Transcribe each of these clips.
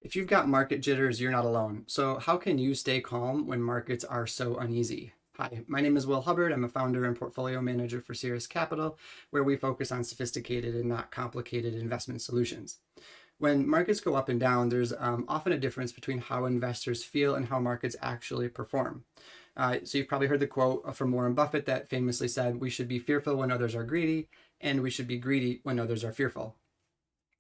If you've got market jitters, you're not alone. So how can you stay calm when markets are so uneasy? Hi, my name is Will Hubbard. I'm a founder and portfolio manager for Sirius Capital, where we focus on sophisticated and not complicated investment solutions. When markets go up and down, there's often a difference between how investors feel and how markets actually perform. So you've probably heard the quote from Warren Buffett that famously said, "We should be fearful when others are greedy, and we should be greedy when others are fearful."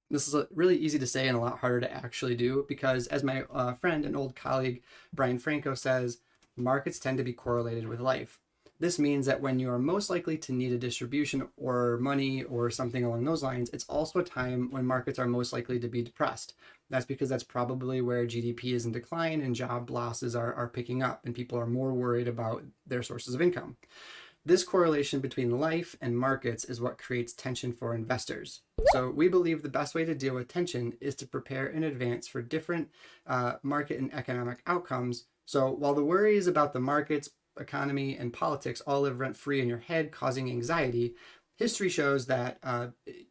This is really easy to say and a lot harder to actually do because, as my friend and old colleague Brian Franco says, markets tend to be correlated with life. This means that when you are most likely to need a distribution or money or something along those lines, it's also a time when markets are most likely to be depressed. That's because that's probably where GDP is in decline and job losses are picking up and people are more worried about their sources of income. This correlation between life and markets is what creates tension for investors. So we believe the best way to deal with tension is to prepare in advance for different market and economic outcomes. So while the worries about the markets, economy, and politics all live rent-free in your head, causing anxiety, history shows that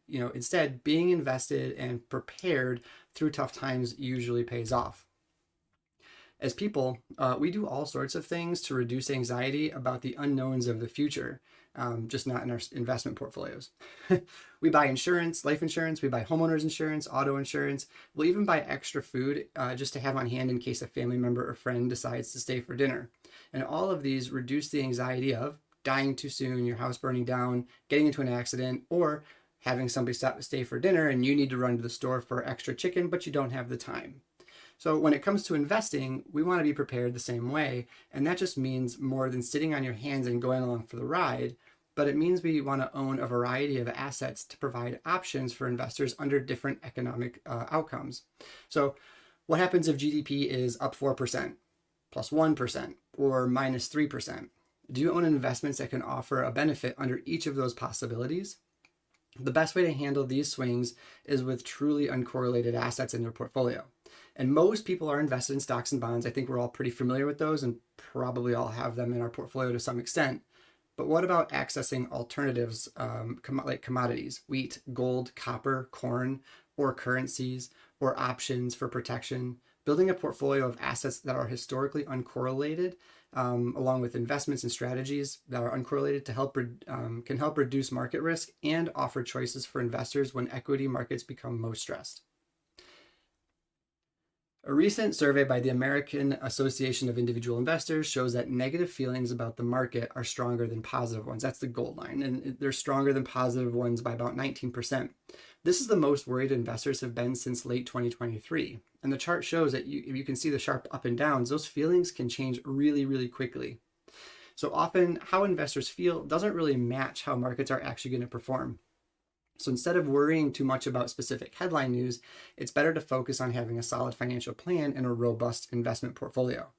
instead being invested and prepared through tough times usually pays off. As people, we do all sorts of things to reduce anxiety about the unknowns of the future, just not in our investment portfolios. We buy insurance, life insurance, we buy homeowners insurance, auto insurance. We'll even buy extra food just to have on hand in case a family member or friend decides to stay for dinner. And all of these reduce the anxiety of dying too soon, your house burning down, getting into an accident, or having somebody stop to stay for dinner and you need to run to the store for extra chicken, but you don't have the time. So when it comes to investing, we want to be prepared the same way. And that just means more than sitting on your hands and going along for the ride. But it means we want to own a variety of assets to provide options for investors under different economic outcomes. So what happens if GDP is up 4%, plus 1%, or minus 3%? Do you own investments that can offer a benefit under each of those possibilities? The best way to handle these swings is with truly uncorrelated assets in your portfolio. And most people are invested in stocks and bonds. I think we're all pretty familiar with those and probably all have them in our portfolio to some extent. But what about accessing alternatives like commodities, wheat, gold, copper, corn, or currencies, or options for protection? Building a portfolio of assets that are historically uncorrelated, along with investments and strategies that are uncorrelated can help reduce market risk and offer choices for investors when equity markets become most stressed. A recent survey by the American Association of Individual Investors shows that negative feelings about the market are stronger than positive ones. That's the gold line. And they're stronger than positive ones by about 19%. This is the most worried investors have been since late 2023. And the chart shows that you can see the sharp up and downs. Those feelings can change really, really quickly. So often how investors feel doesn't really match how markets are actually going to perform. So instead of worrying too much about specific headline news, it's better to focus on having a solid financial plan and a robust investment portfolio.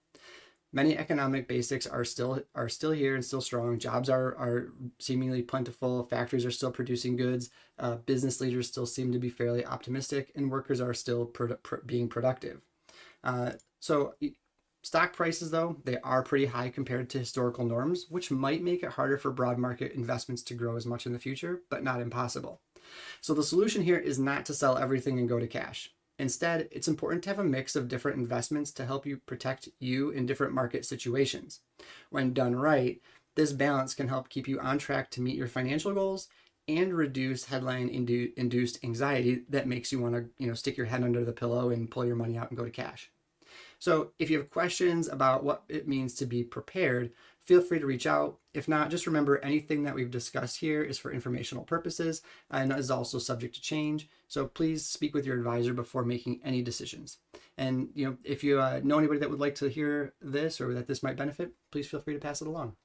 Many economic basics are still here and still strong. Jobs are seemingly plentiful. Factories are still producing goods. Business leaders still seem to be fairly optimistic, and workers are still being productive. Stock prices, though, they are pretty high compared to historical norms, which might make it harder for broad market investments to grow as much in the future, but not impossible. So the solution here is not to sell everything and go to cash. Instead, it's important to have a mix of different investments to help you protect you in different market situations. When done right, this balance can help keep you on track to meet your financial goals and reduce headline-induced anxiety that makes you want to, stick your head under the pillow and pull your money out and go to cash. So if you have questions about what it means to be prepared, feel free to reach out. If not, just remember anything that we've discussed here is for informational purposes and is also subject to change. So please speak with your advisor before making any decisions. And if you know anybody that would like to hear this or that this might benefit, please feel free to pass it along.